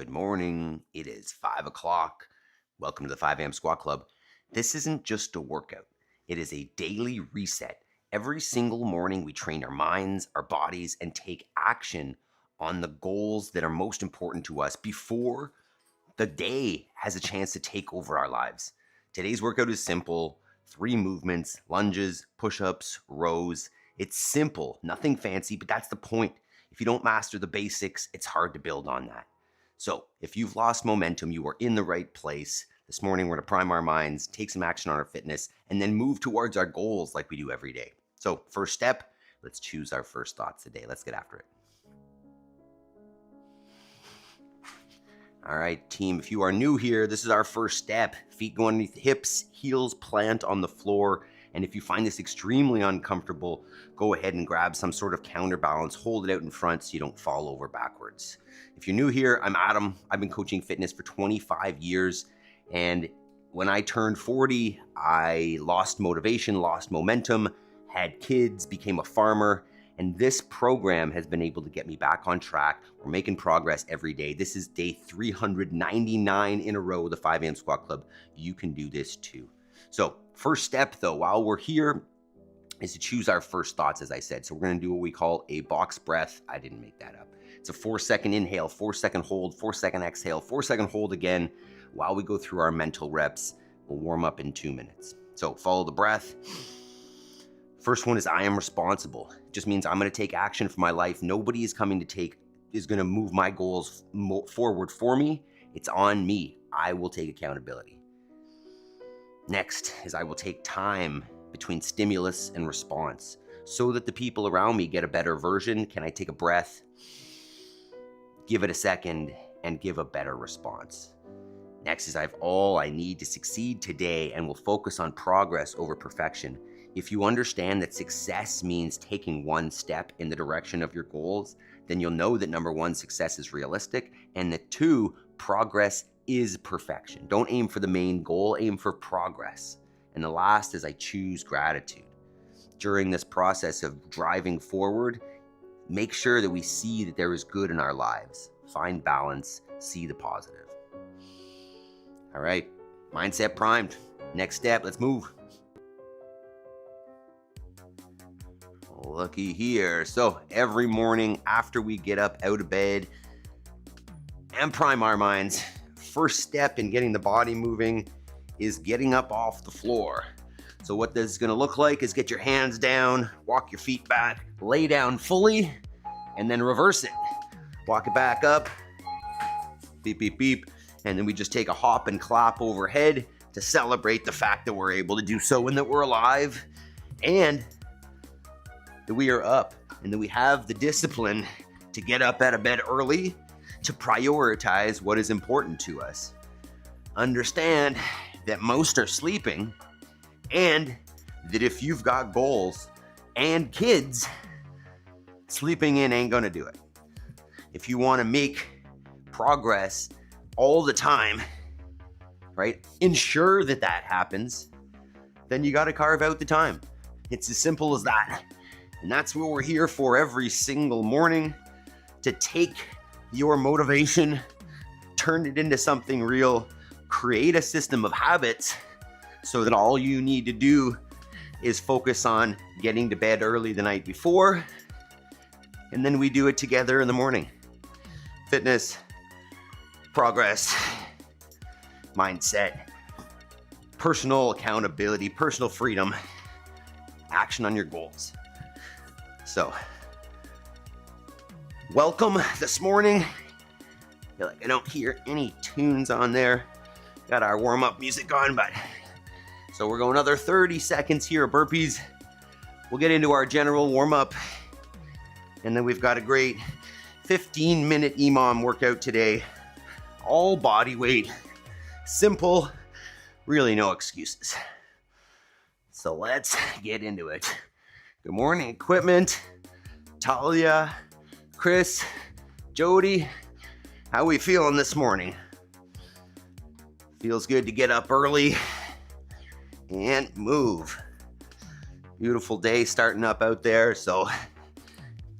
Good morning. It is 5 o'clock. Welcome to the 5 a.m. Squat Club. This isn't just a workout. It is a daily reset. Every single morning we train our minds, our bodies, and take action on the goals that are most important to us before the day has a chance to take over our lives. Today's workout is simple. 3 movements, lunges, push-ups, rows. It's simple, nothing fancy, but that's the point. If you don't master the basics, it's hard to build on that. So if you've lost momentum, you are in the right place. This morning, we're going to prime our minds, take some action on our fitness, and then move towards our goals like we do every day. So first step, let's choose our first thoughts today. Let's get after it. All right, team, if you are new here, this is our first step. Feet go underneath the hips, heels plant on the floor. And if you find this extremely uncomfortable, go ahead and grab some sort of counterbalance, hold it out in front so you don't fall over backwards. If you're new here, I'm Adam. I've been coaching fitness for 25 years. And when I turned 40, I lost motivation, lost momentum, had kids, became a farmer. And this program has been able to get me back on track. We're making progress every day. This is day 399 in a row of the 5 a.m. Squat Club. You can do this too. So first step though, while we're here, is to choose our first thoughts, as I said. So we're gonna do what we call a box breath. I didn't make that up. It's a 4-second inhale, 4-second hold, 4-second exhale, 4-second hold again. While we go through our mental reps, we'll warm up in 2 minutes. So follow the breath. First one is I am responsible. It just means I'm gonna take action for my life. Nobody is gonna move my goals forward for me. It's on me. I will take accountability. Next is I will take time between stimulus and response so that the people around me get a better version. Can I take a breath, give it a second, and give a better response? Next is I have all I need to succeed today and will focus on progress over perfection. If you understand that success means taking one step in the direction of your goals, then you'll know that number 1, success is realistic, and that 2, progress is perfection. Don't aim for the main goal, aim for progress. And the last is I choose gratitude. During this process of driving forward, make sure that we see that there is good in our lives. Find balance, see the positive. All right, mindset primed. Next step, let's move. Looky here. So every morning after we get up out of bed and prime our minds, first step in getting the body moving is getting up off the floor. So what this is gonna look like is get your hands down, walk your feet back, lay down fully, and then reverse it. Walk it back up, beep, beep, beep. And then we just take a hop and clap overhead to celebrate the fact that we're able to do so and that we're alive and that we are up and that we have the discipline to get up out of bed early to prioritize what is important to us. Understand that most are sleeping and that if you've got goals and kids, sleeping in ain't gonna do it. If you wanna make progress all the time, right? Ensure that that happens, then you gotta carve out the time. It's as simple as that. And that's what we're here for every single morning, to take your motivation, turn it into something real, create a system of habits so that all you need to do is focus on getting to bed early the night before, and then we do it together in the morning. Fitness, progress, mindset, personal accountability, personal freedom, action on your goals. So, welcome this morning. I feel like I don't hear any tunes on there. Got our warm-up music on, but so we're going another 30 seconds here of burpees. We'll get into our general warm-up, and then we've got a great 15-minute EMOM workout today. All body weight, simple, really no excuses. So let's get into it. Good morning, equipment. Talia, Chris, Jody, how we feeling this morning? Feels good to get up early and move. Beautiful day starting up out there. So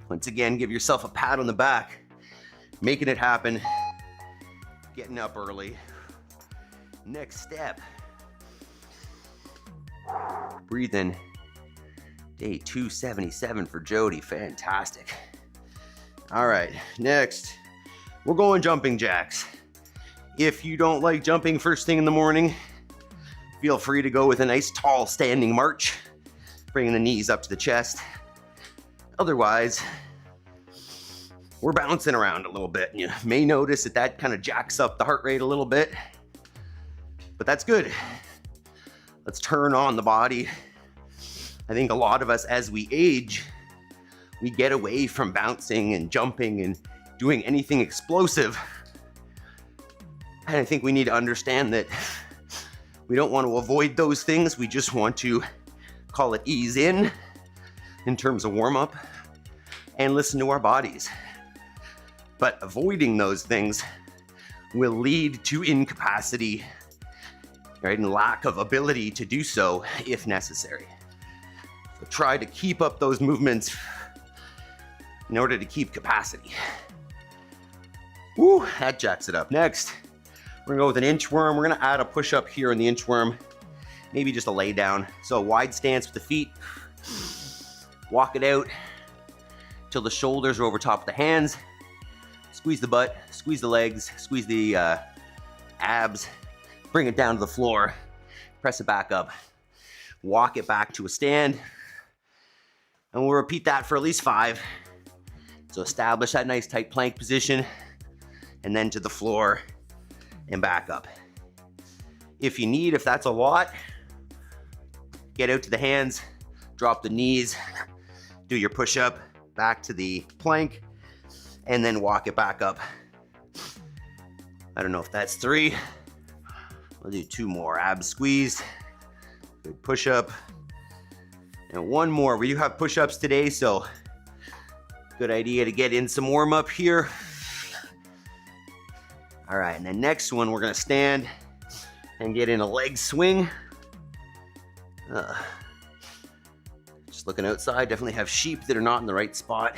once again, give yourself a pat on the back, making it happen. getting up early. Next step. Breathe in. Day 277 for Jody. Fantastic. All right, next, we're going jumping jacks. If you don't like jumping first thing in the morning, feel free to go with a nice tall standing march, bringing the knees up to the chest. Otherwise, we're bouncing around a little bit. You may notice that kind of jacks up the heart rate a little bit, but that's good. Let's turn on the body. I think a lot of us, as we age, we get away from bouncing and jumping and doing anything explosive. And I think we need to understand that we don't want to avoid those things. We just want to call it ease in terms of warm up and listen to our bodies. But avoiding those things will lead to incapacity, right, and lack of ability to do so if necessary. So try to keep up those movements in order to keep capacity. Woo, that jacks it up. Next, we're gonna go with an inchworm. We're gonna add a push-up here in the inchworm, maybe just a lay down. So wide stance with the feet. Walk it out till the shoulders are over top of the hands. Squeeze the butt, squeeze the legs, squeeze the abs, bring it down to the floor, press it back up, walk it back to a stand, and we'll repeat that for at least 5. So establish that nice tight plank position, and then to the floor and back up. If you need, if that's a lot, get out to the hands, drop the knees, do your push-up, back to the plank, and then walk it back up. I don't know if that's 3. We'll do 2 more. Abs squeeze, good push-up, and 1 more. We do have push-ups today, so good idea to get in some warm-up here. All right, and then next one, we're gonna stand and get in a leg swing. Just looking outside, definitely have sheep that are not in the right spot,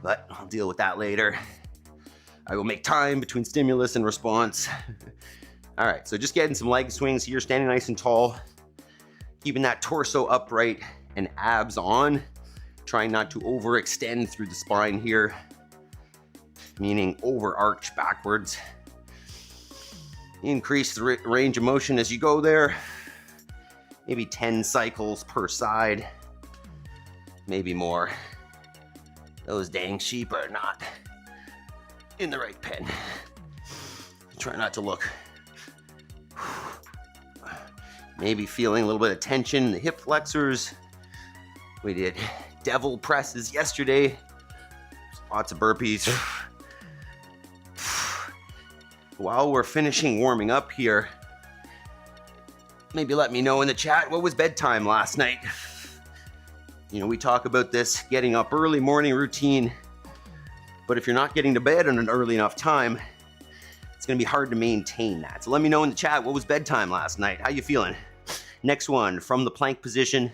but I'll deal with that later. I will make time between stimulus and response. All right, so just getting some leg swings here, standing nice and tall, keeping that torso upright and abs on, trying not to overextend through the spine here, meaning overarch backwards. Increase the range of motion as you go there. Maybe 10 cycles per side, maybe more. Those dang sheep are not in the right pen. Try not to look. Maybe feeling a little bit of tension in the hip flexors. We did devil presses yesterday. Lots of burpees. While we're finishing warming up here, maybe let me know in the chat, what was bedtime last night? You know, we talk about this getting up early morning routine, but if you're not getting to bed on an early enough time, it's gonna be hard to maintain that. So let me know in the chat, what was bedtime last night? How you feeling? Next one, from the plank position,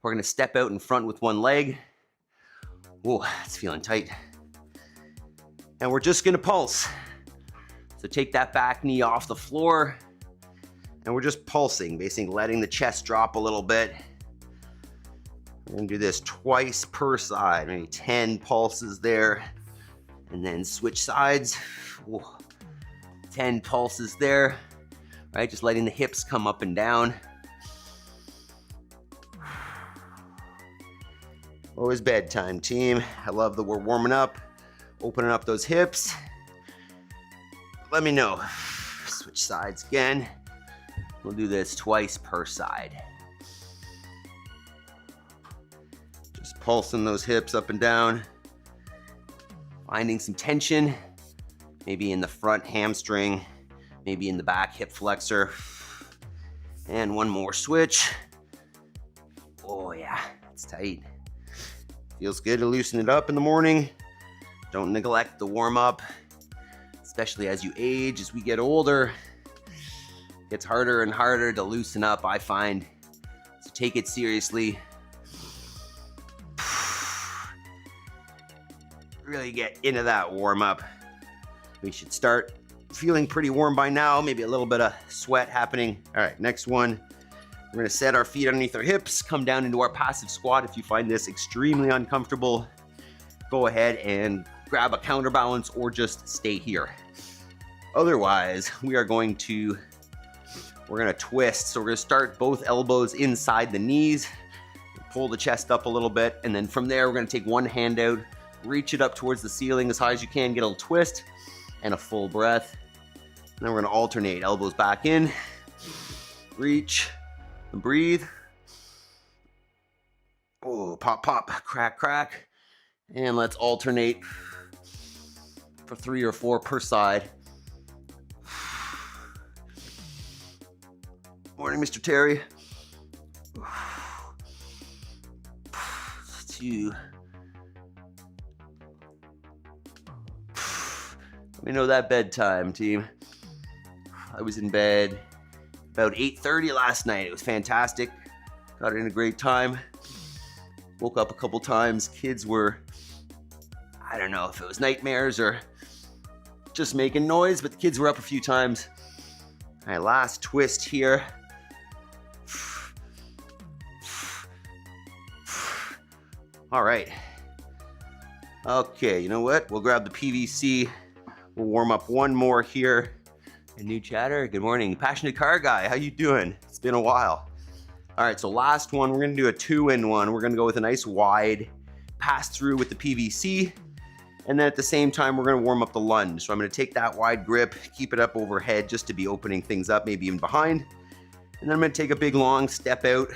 we're gonna step out in front with 1 leg. Oh, it's feeling tight. And we're just gonna pulse. So take that back knee off the floor, and we're just pulsing, basically letting the chest drop a little bit. We're gonna do this twice per side, maybe 10 pulses there, and then switch sides. Ooh, 10 pulses there, right? Just letting the hips come up and down. Always bedtime, team. I love that we're warming up, opening up those hips. Let me know. Switch sides again. We'll do this twice per side. Just pulsing those hips up and down. Finding some tension, maybe in the front hamstring, maybe in the back hip flexor. And 1 more switch. Oh yeah, it's tight. Feels good to loosen it up in the morning. Don't neglect the warm up, especially as you age, as we get older. It's harder and harder to loosen up, I find. So take it seriously. Really get into that warm up. We should start feeling pretty warm by now, maybe a little bit of sweat happening. All right, next one. We're gonna set our feet underneath our hips, come down into our passive squat. If you find this extremely uncomfortable, go ahead and grab a counterbalance or just stay here. Otherwise, we're gonna twist. So we're gonna start both elbows inside the knees, pull the chest up a little bit, and then from there, we're gonna take one hand out, reach it up towards the ceiling as high as you can, get a little twist, and a full breath. And then we're gonna alternate, elbows back in, reach, and breathe. Oh, pop, pop, crack, crack. And let's alternate for 3 or 4 per side. Morning, Mr. Terry. 2. Let me know that bedtime, team. I was in bed about 8:30 last night. It was fantastic. Got in a great time. Woke up a couple times. Kids were, I don't know if it was nightmares or just making noise, but the kids were up a few times. All right, last twist here. All right. Okay, you know what? We'll grab the PVC. We'll warm up one more here. A new chatter. Good morning. Passionate car guy. How you doing? It's been a while. All right, so last one, we're gonna do a 2-in-1. We're gonna go with a nice wide pass through with the PVC. And then at the same time, we're gonna warm up the lunge. So I'm gonna take that wide grip, keep it up overhead just to be opening things up, maybe even behind. And then I'm gonna take a big long step out,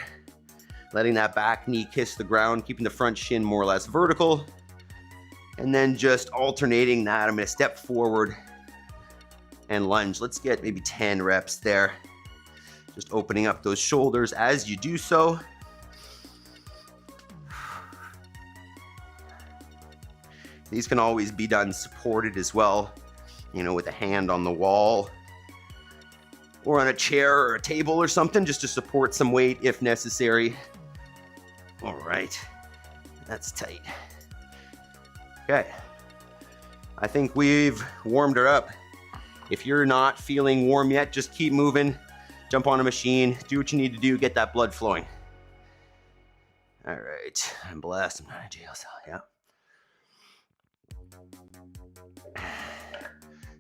letting that back knee kiss the ground, keeping the front shin more or less vertical. And then just alternating that, I'm gonna step forward and lunge. Let's get maybe 10 reps there. Just opening up those shoulders as you do so. These can always be done supported as well, you know, with a hand on the wall or on a chair or a table or something, just to support some weight if necessary. All right, that's tight. Okay, I think we've warmed her up. If you're not feeling warm yet, just keep moving. Jump on a machine, do what you need to do, get that blood flowing. All right, I'm blessed, I'm not in a jail cell, yeah.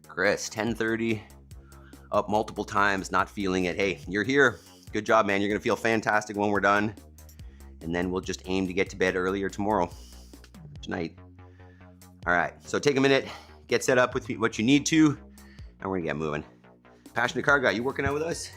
Chris, 10:30, up multiple times, not feeling it. Hey, you're here, good job, man. You're gonna feel fantastic when we're done. And then we'll just aim to get to bed earlier tomorrow, tonight. All right, so take a minute, get set up with what you need to, and we're gonna get moving. Passionate car guy, you working out with us?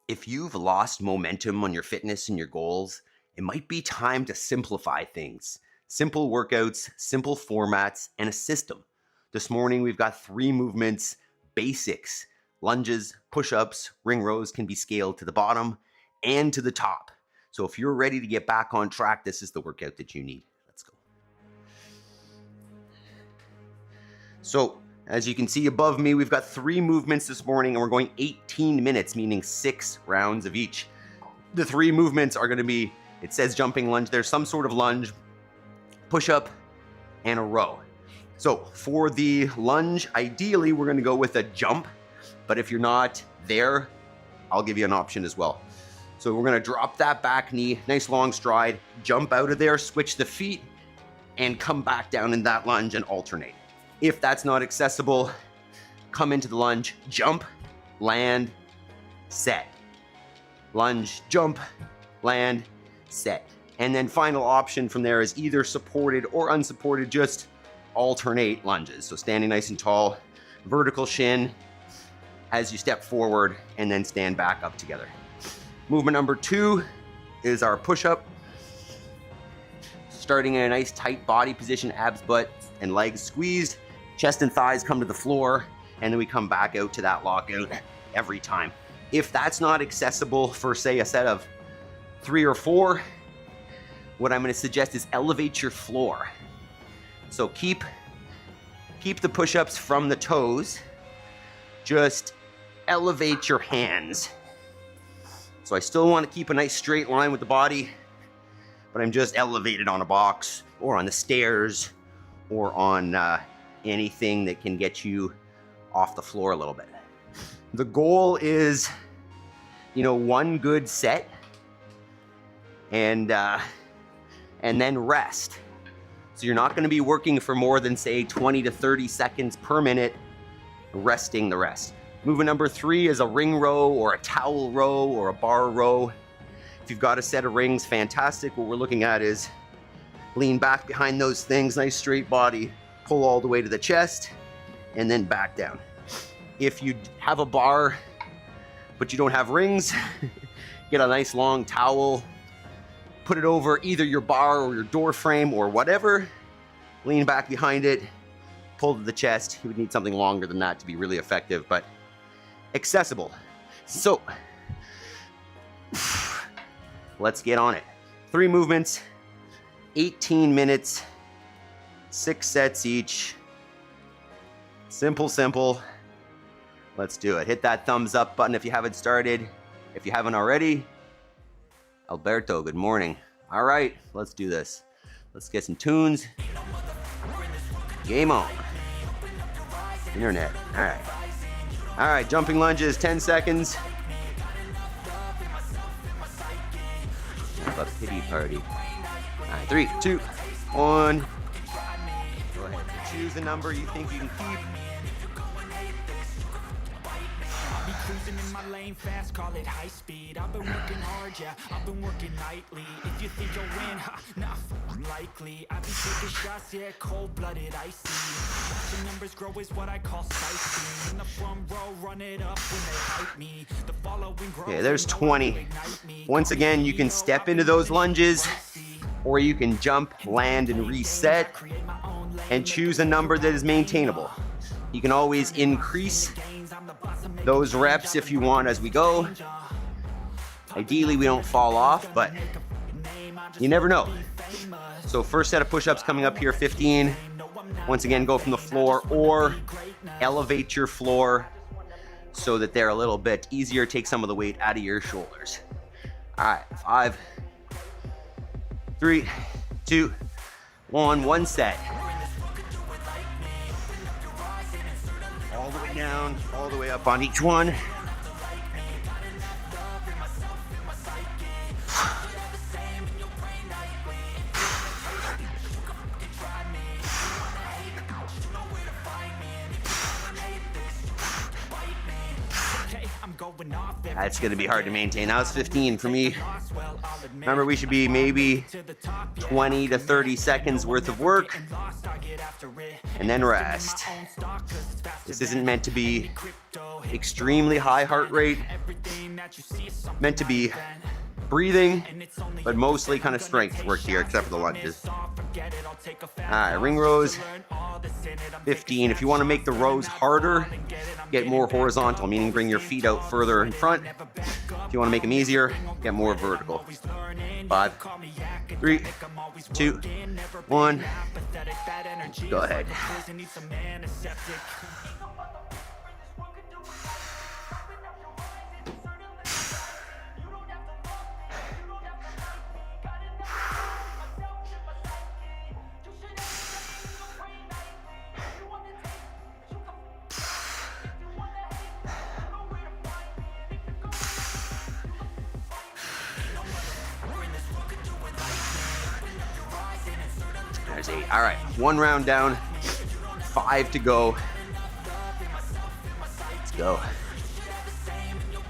If you've lost momentum on your fitness and your goals, it might be time to simplify things. Simple workouts, simple formats, and a system. This morning, we've got 3 movements, basics. Lunges, push-ups, ring rows can be scaled to the bottom and to the top. So if you're ready to get back on track, this is the workout that you need. Let's go. So, as you can see above me, we've got 3 movements this morning, and we're going 18 minutes, meaning 6 rounds of each. The 3 movements are gonna be, it says jumping lunge, there's some sort of lunge, push-up, and a row. So for the lunge, ideally, we're gonna go with a jump, but if you're not there, I'll give you an option as well. So we're gonna drop that back knee, nice long stride, jump out of there, switch the feet, and come back down in that lunge and alternate. If that's not accessible, come into the lunge, jump, land, set. Lunge, jump, land, set. And then final option from there is either supported or unsupported, just alternate lunges. So standing nice and tall, vertical shin as you step forward, and then stand back up together. Movement number 2 is our push-up. Starting in a nice tight body position, abs, butt, and legs squeezed. Chest and thighs come to the floor, and then we come back out to that lockout every time. If that's not accessible for, say, a set of 3 or 4, what I'm going to suggest is elevate your floor. So keep the push-ups from the toes. Just elevate your hands. So I still want to keep a nice straight line with the body, but I'm just elevated on a box or on the stairs or on anything that can get you off the floor a little bit. The goal is, one good set and then rest. So you're not going to be working for more than, say, 20 to 30 seconds per minute, resting the rest. Movement number 3 is a ring row or a towel row or a bar row. If you've got a set of rings, fantastic. What we're looking at is lean back behind those things, nice straight body, pull all the way to the chest, and then back down. If you have a bar, but you don't have rings, get a nice long towel, put it over either your bar or your door frame or whatever, lean back behind it, pull to the chest. You would need something longer than that to be really effective, but accessible. So, let's get on it. 3 movements, 18 minutes, 6 sets each. Simple, simple. Let's do it. Hit that thumbs up button if you haven't started. If you haven't already, Alberto, good morning. All right, let's do this. Let's get some tunes. Game on. Internet. All right. All right, jumping lunges, 10 seconds. Have a pity party. All right, 3, 2, 1. Go ahead. Choose the number you think you can keep. Cruising in my lane fast, call it high speed. I've been working hard, yeah, I've been working nightly. If you think you'll win, not likely. I've been taking shots, yeah, cold-blooded, icy. Watching numbers grow is what I call sightseeing. In the front row, run it up when they hype me. The following grows. Okay, there's 20. Once again, you can step into those lunges, or you can jump, land, and reset, and choose a number that is maintainable. You can always increase those reps if you want as we go. Ideally, we don't fall off, but you never know. So first set of push-ups coming up here, 15. Once again, go from the floor or elevate your floor so that they're a little bit easier. Take some of the weight out of your shoulders. All right, 5, 3, 2, 1, one set. All the way down, all the way up on each one. That's going to be hard to maintain. That was 15 for me. Remember, we should be maybe 20 to 30 seconds worth of work and then rest. This isn't meant to be extremely high heart rate, meant to be breathing, but mostly kind of strength work here, except for the lunges. All right, ring rows, 15. If you want to make the rows harder, get more horizontal, meaning bring your feet out further in front. If you want to make them easier, get more vertical. 5, 3, 2, 1. Go ahead. There's 8. All right, 1 round down, 5 to go. Let's go.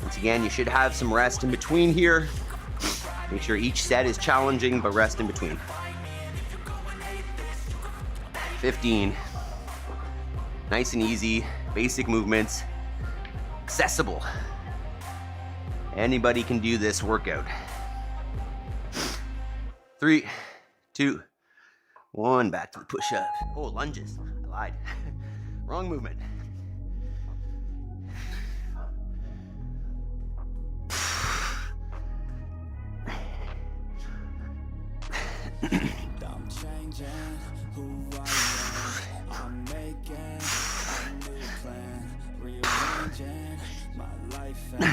Once again, you should have some rest in between here. Make sure each set is challenging, but rest in between. 15. Nice and easy, basic movements, accessible. Anybody can do this workout. 3, 2, 1, back to the push-up. Oh, lunges. I lied. Wrong movement. I'm changing who I am. I'm making a new plan, rearranging my life, and I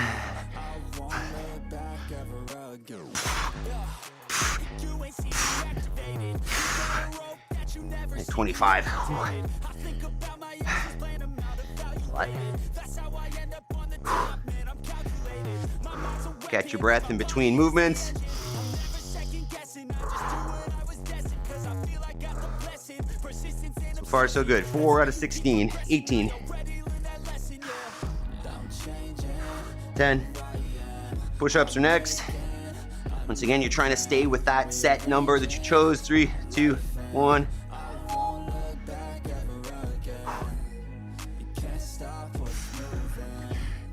won't look back ever again. You ain't seen me activated. That you never 25. I think about my actions, plan them out, evaluated. That's how I end up on the top, man. I'm calculated. My mind's a weapon. Catch your breath in between movements. So far, so good. 4 out of 16. 18. 10. Push-ups are next. Once again, you're trying to stay with that set number that you chose. 3, 2, 1.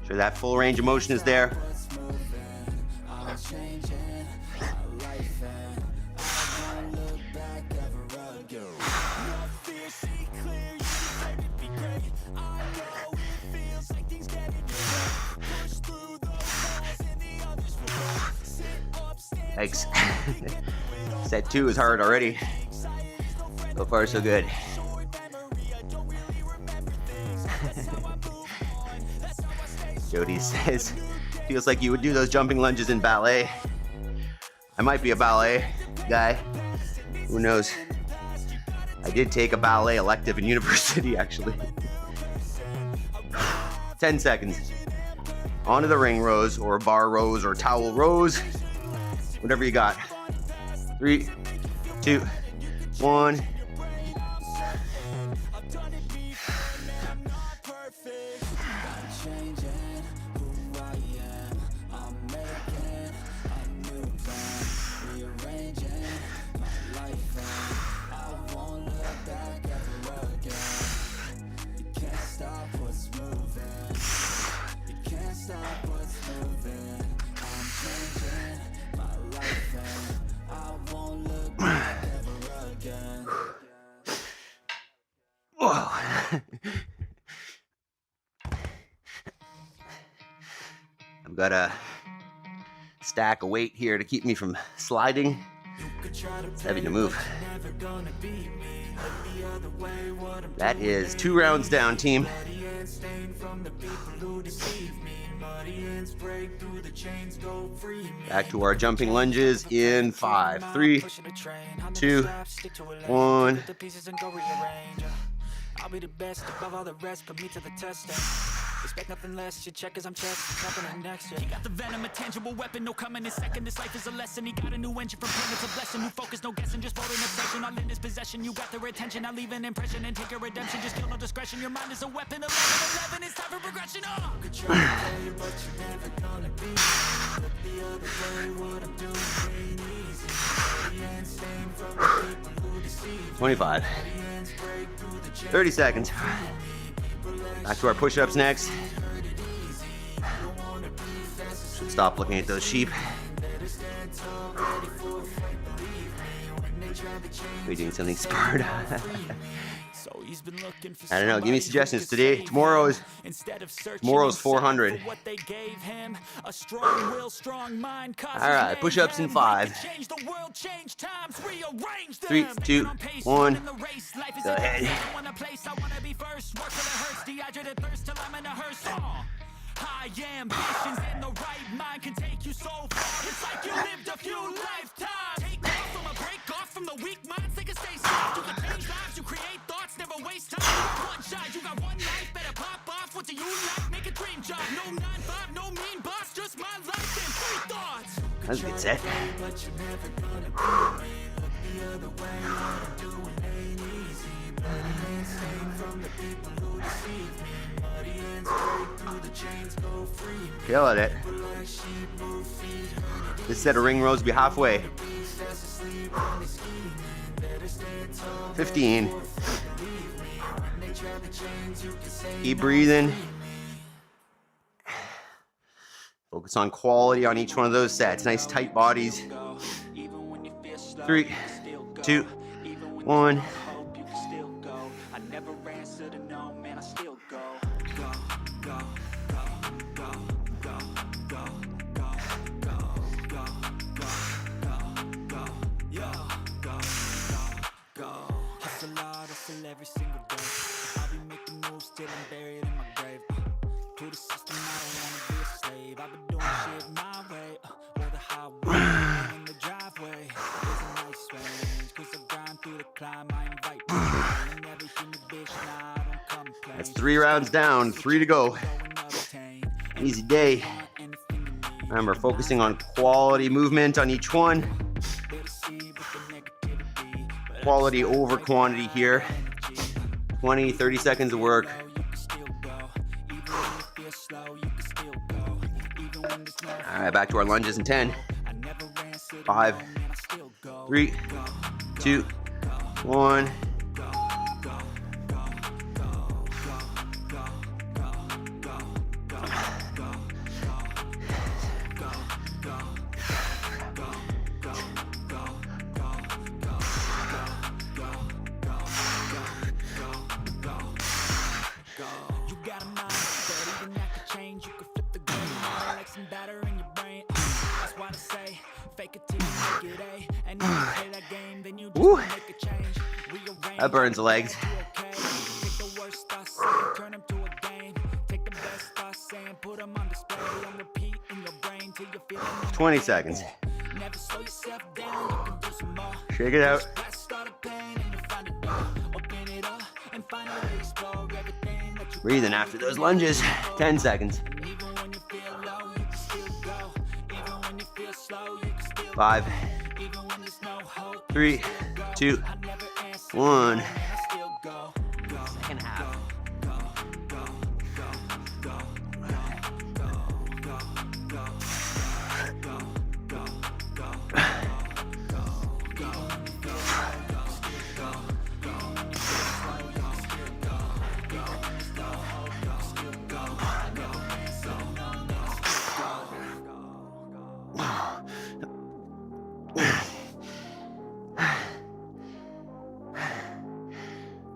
Sure that full range of motion is there. Thanks. Set 2 is hard already. So far, so good. Jody says, feels like you would do those jumping lunges in ballet. I might be a ballet guy. Who knows? I did take a ballet elective in university, actually. 10 seconds. Onto the ring rows, or bar rows, or towel rows. Whatever you got. 3, 2, 1. I've got a stack of weight here to keep me from sliding. It's heavy to move. That is 2 rounds down, team. Back to our jumping lunges in 5, 3, 2, 1. I'll be the best above all the rest, put me to the test. Expect nothing less, your check as I'm chest, happening next. He got the venom, a tangible weapon, no coming in second. This life is a lesson. He got a new engine from pain, it's a blessing. New focus, no guessing, just voting obsession. All in his possession, you got their attention. I leave an impression and take your redemption. Just kill no discretion. Your mind is a weapon. 11, it's time for progression. Oh! Could try to tell you, but you're never gonna be. Look the other way, what I'm doing ain't easy. The end stain from the people who deceive. 25. 30 seconds. Back to our push-ups next. Should stop looking at those sheep. We're doing something smart. I don't know, give me suggestions today. Tomorrow's 400. Alright, push-ups in 5. 3, 2, 1. Go ahead. High ambitions and the right mind can take you so far. It's like you lived a few lifetimes. Take off from a break off from the weak minds. They can stay soft. You can change lives. You create thoughts. Never waste time. You got one shot. You got one life. Better pop off. What do you like? Make a dream job. No 9-5. No mean boss. Just my life and free thoughts. That's a good set. But you're never gonna be me. Look the other way. What I'm doing ain't easy. Bloody hands stained from the people who deceive me. Muddy hands break through the chains. Go free. Killing it. This set of ring rows will be halfway. 15. Keep breathing. Focus on quality on each one of those sets. Nice tight bodies. 3, 2, 1. That's 3 rounds down, 3 to go. Easy day. Remember, focusing on quality movement on each one. Quality over quantity here. 20, 30 seconds of work. All right, back to our lunges in 10. 5, 3, 2, 1. Woo. That burns the legs. 20 seconds. Shake it out. Breathing after those lunges. 10 seconds. 5, 3, 2, 1. Second half.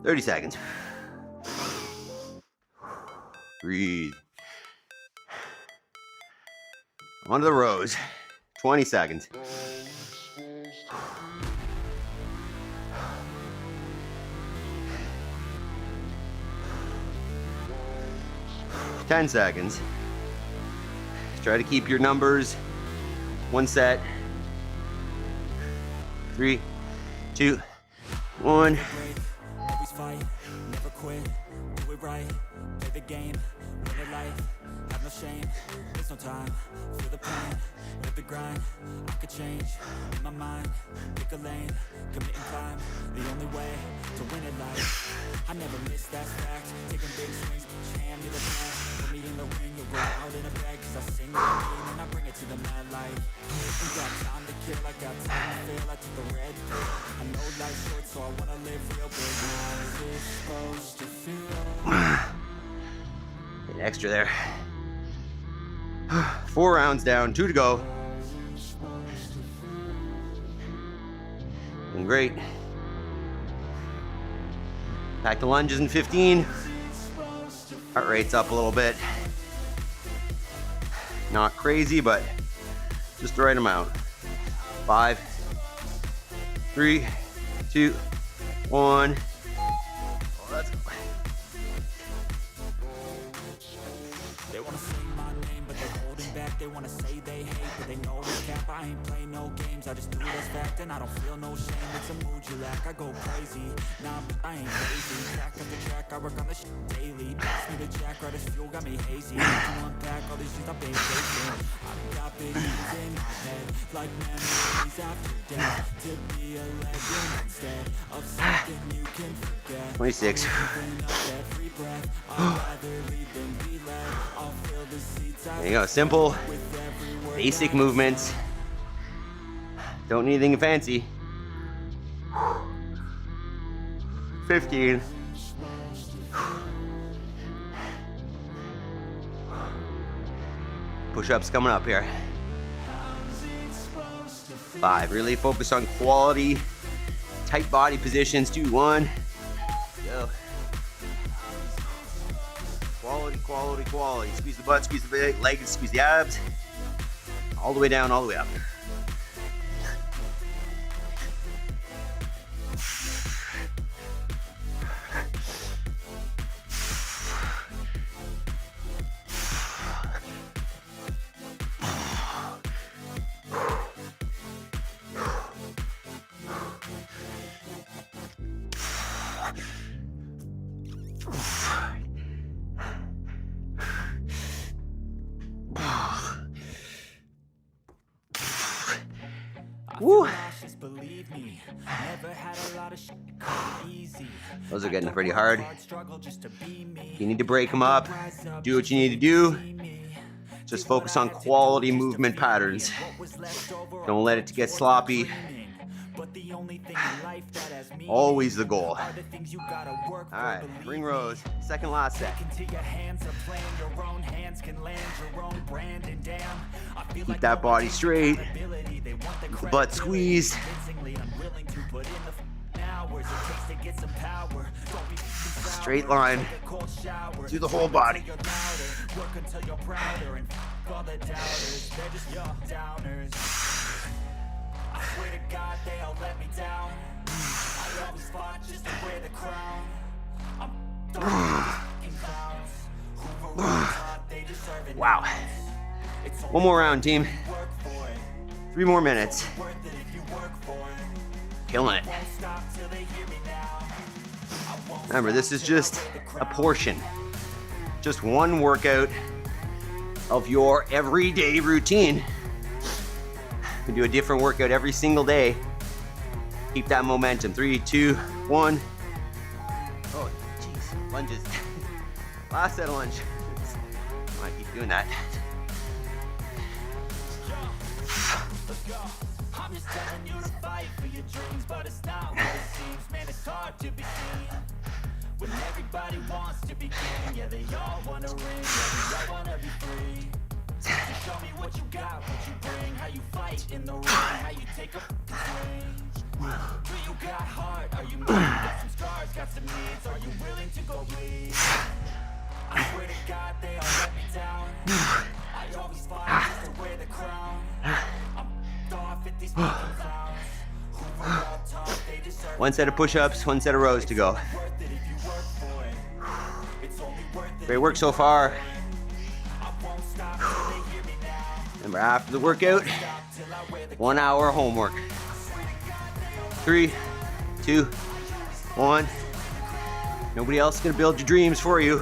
Thirty seconds. Breathe. Onto the rows. 20 seconds. Ten seconds. Try to keep your numbers. 1 set. 3, 2, 1. Fight, never quit, do it right, play the game, win it life, have no shame, there's no time, feel the pain, live the grind, I could change, in my mind, pick a lane, commit and climb, the only way to win it life, I never miss, that's fact, taking big swings, put your hand to the back, put me in the ring, you'll go out in a bag, cause I sing the game and I bring it to the mad light, ain't got time to kill, I got time to feel, I took the red pill, I know life's short so I wanna live real big. Get extra there. 4 rounds down, 2 to go. Doing great. Back to lunges in 15. Heart rate's up a little bit. Not crazy, but just the right amount. 5, 3, 2, 1. Let's go. They wanna say my name, but they're holding back. They wanna say they hate, but they know it's cap. I ain't play no games, I just do what's fact, and I don't feel no shame. It's a mood you lack. I go crazy, nah, but I ain't crazy. Track after track, I work on the shit daily. Pass me the jack, right as fuel, got me hazy. To unpack all these shit I've been facing. I've got visions in my head, like memories after death. To be a legend instead of something you can forget. 26. There you go, simple, basic movements. Don't need anything fancy. 15. Push-ups coming up here. 5, really focus on quality, tight body positions. 2, 1, go. Quality, quality, quality. Squeeze the butt, squeeze the legs, squeeze the abs. All the way down, all the way up. Woo. Those are getting pretty hard. You need to break them up. Do what you need to do. Just focus on quality movement patterns. Don't let it get sloppy. Always the goal. All right, ring rows, second last set. Keep that body straight. Butt squeezed. Straight line through the whole body. I swear to God they all let me down. I always fought just to wear the crown. I'm wow. One more round, team. 3 more minutes. Killing it. Remember, this is just a portion. Just one workout of your everyday routine. You can do a different workout every single day. Keep that momentum. 3, 2, 1. Oh, jeez. Lunges. Last set of lunge. Might keep doing that. I'm just telling you to fight for your dreams, but it's not what it seems. Man, it's hard to be seen when everybody wants to be king. Yeah, they all wanna ring, yeah, they all wanna be free. So show me what you got, what you bring, how you fight in the ring, how you take a swing. Do you got heart? Are you mean? Got some scars, got some needs. Are you willing to go bleed? I swear to God they all let me down. I always fought just to wear the crown. I'm off at these fucking clowns. Who were all taught they deserve. One set of push-ups, one set of rows to go. Great work so far. Remember, after the workout, 1 hour homework. 3, 2, 1. Nobody else is gonna build your dreams for you.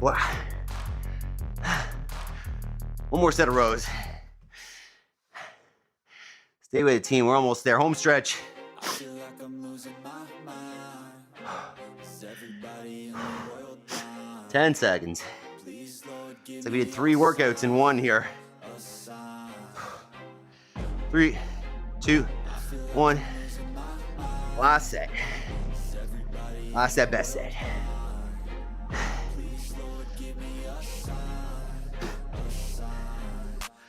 Wow. One more set of rows. Stay with it, team. We're almost there. Home stretch. I feel like I'm losing my mind. Is everybody in the world blind? 10 seconds. Please, Lord, give So we did 3 workouts in one here. a sign. 3, 2, 1. Last set. Last set, best set.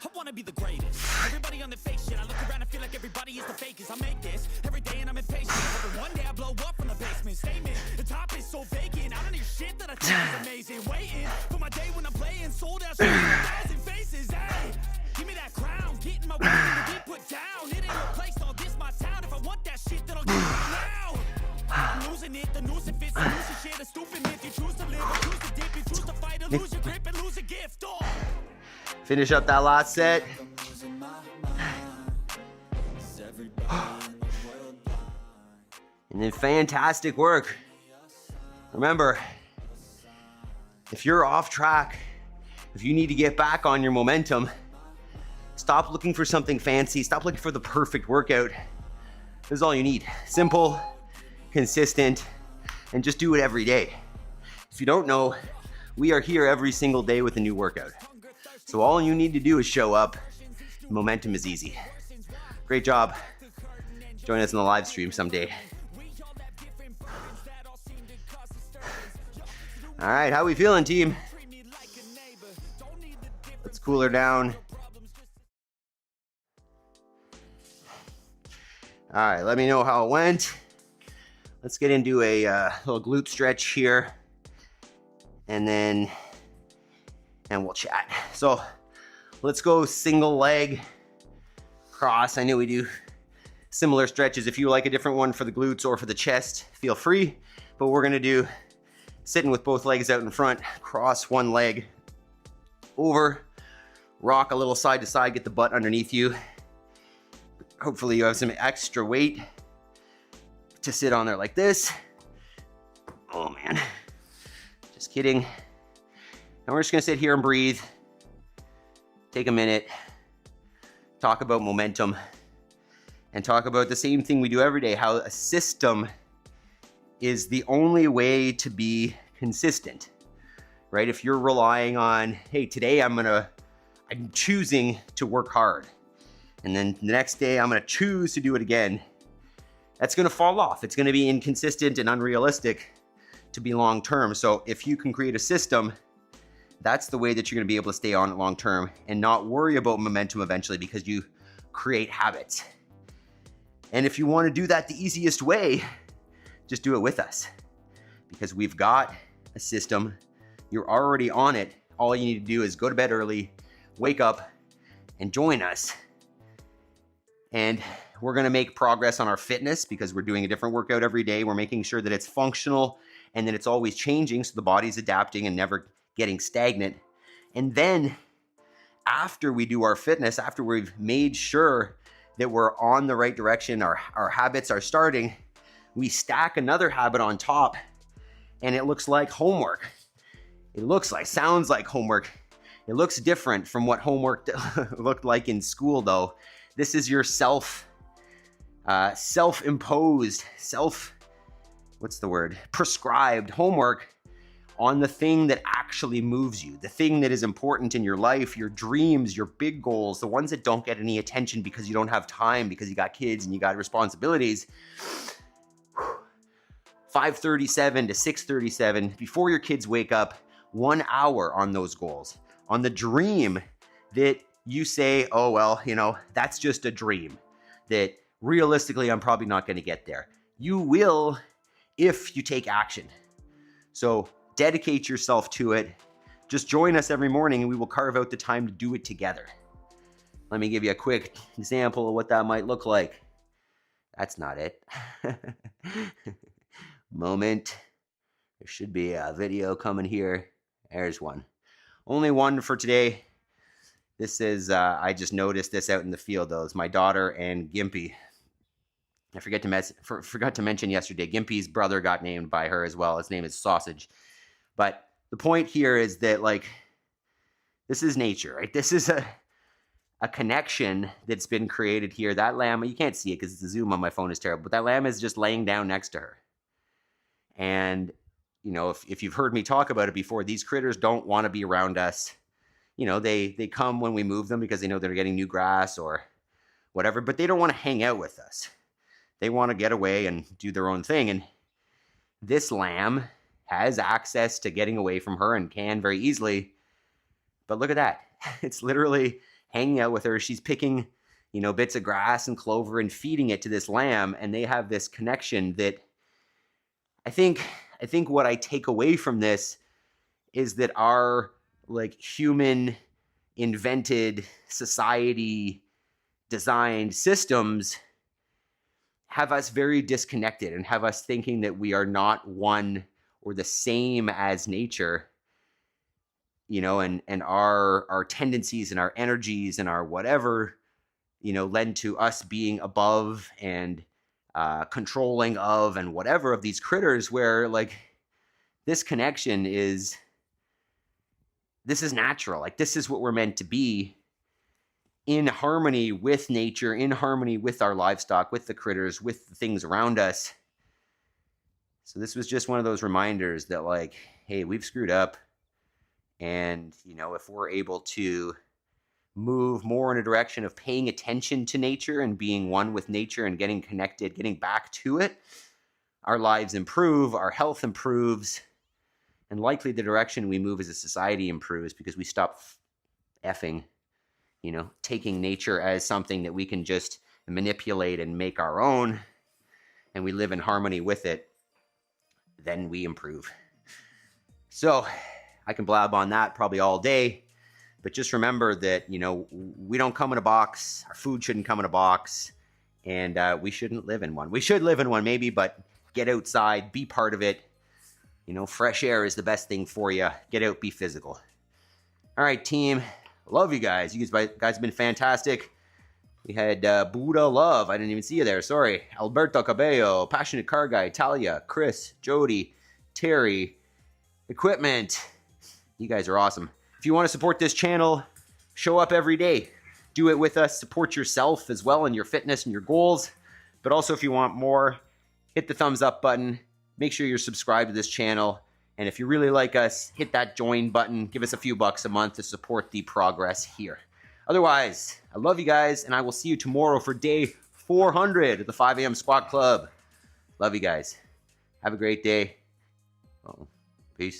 I wanna be the greatest. Everybody on the fake shit. I look around and feel like everybody is the fakest. I make this every day and I'm impatient. But one day I blow up from the basement. Statement, the top is so vacant. I don't need shit that I think is amazing. Waiting for my day when I'm playing. Sold out, 1,000 faces. Hey, give me that crown. Getting my way to be put down. It ain't no place, all this my town. If I want that shit, then I'll get it now. I'm losing it, the noose it fits. The noose is shit, a stupid myth. You choose to live or choose to dip. You choose to fight or lose your grip and lose a gift. Oh. Finish up that last set. And then fantastic work. Remember, if you're off track, if you need to get back on your momentum, stop looking for something fancy. Stop looking for the perfect workout. This is all you need. Simple, consistent, and just do it every day. If you don't know, we are here every single day with a new workout. So all you need to do is show up. Momentum is easy. Great job. Join us in the live stream someday. All right, how we feeling, team? Let's cool her down. All right, let me know how it went. Let's get into a little glute stretch here, and we'll chat. So let's go single leg cross. I know we do similar stretches. If you like a different one for the glutes or for the chest, feel free. But we're gonna do sitting with both legs out in front, cross one leg over, rock a little side to side, get the butt underneath you. Hopefully you have some extra weight to sit on there like this. Oh man, just kidding. And we're just gonna sit here and breathe. Take a minute, talk about momentum, and talk about the same thing we do every day, how a system is the only way to be consistent, right? If you're relying on, hey, today I'm choosing to work hard, and then the next day I'm gonna choose to do it again, that's gonna fall off. It's gonna be inconsistent and unrealistic to be long-term. So if you can create a system, that's the way that you're gonna be able to stay on it long-term and not worry about momentum eventually, because you create habits. And if you wanna do that the easiest way, just do it with us, because we've got a system. You're already on it. All you need to do is go to bed early, wake up, and join us. And we're gonna make progress on our fitness because we're doing a different workout every day. We're making sure that it's functional and that it's always changing, so the body's adapting and never getting stagnant. And then after we do our fitness, after we've made sure that we're on the right direction, our habits are starting, we stack another habit on top, and it looks like homework. Sounds like homework. It looks different from what homework looked like in school, though. This is your self-imposed, prescribed homework on the thing that actually moves you, the thing that is important in your life, your dreams, your big goals, the ones that don't get any attention because you don't have time, because you got kids and you got responsibilities. 5:37 to 6:37, before your kids wake up, 1 hour on those goals, on the dream that you say, oh, well, that's just a dream, that realistically, I'm probably not going to get there. You will if you take action. So dedicate yourself to it. Just join us every morning and we will carve out the time to do it together. Let me give you a quick example of what that might look like. That's not it. Moment. There should be a video coming here. There's one. Only one for today. This is, I just noticed this out in the field, though. It's my daughter and Gimpy. I forgot to mention yesterday, Gimpy's brother got named by her as well. His name is Sausage. But the point here is that, this is nature, right? This is a connection that's been created here. That lamb, you can't see it because the zoom on my phone is terrible, but that lamb is just laying down next to her. And, if you've heard me talk about it before, these critters don't want to be around us. They come when we move them because they know they're getting new grass or whatever, but they don't want to hang out with us. They want to get away and do their own thing. And this lamb has access to getting away from her and can very easily. But look at that. It's literally hanging out with her. She's picking, bits of grass and clover and feeding it to this lamb. And they have this connection that I think what I take away from this is that our human invented society designed systems have us very disconnected and have us thinking that we are not one or the same as nature, and our tendencies and our energies and our whatever, lend to us being above and controlling of and whatever of these critters, where this connection is natural. This is what we're meant to be, in harmony with nature, in harmony with our livestock, with the critters, with the things around us. So this was just one of those reminders that hey, we've screwed up. And, if we're able to move more in a direction of paying attention to nature and being one with nature and getting connected, getting back to it, our lives improve, our health improves, and likely the direction we move as a society improves because we stop effing, taking nature as something that we can just and manipulate and make our own, and we live in harmony with it, then we improve. So I can blab on that probably all day, but just remember that, you know, we don't come in a box. Our food shouldn't come in a box, and we shouldn't live in one. We should live in one maybe, but get outside, be part of it. You know, fresh air is the best thing for you. Get out, be physical. All right, team. Love you guys. You guys have been fantastic. We had Buddha Love. I didn't even see you there. Sorry. Alberto Cabello, Passionate Car Guy, Talia, Chris, Jody, Terry, Equipment. You guys are awesome. If you want to support this channel, show up every day. Do it with us. Support yourself as well in your fitness and your goals. But also, if you want more, hit the thumbs up button. Make sure you're subscribed to this channel. And if you really like us, hit that join button. Give us a few bucks a month to support the progress here. Otherwise, I love you guys, and I will see you tomorrow for day 400 of the 5 a.m. Squat Club. Love you guys. Have a great day. Peace.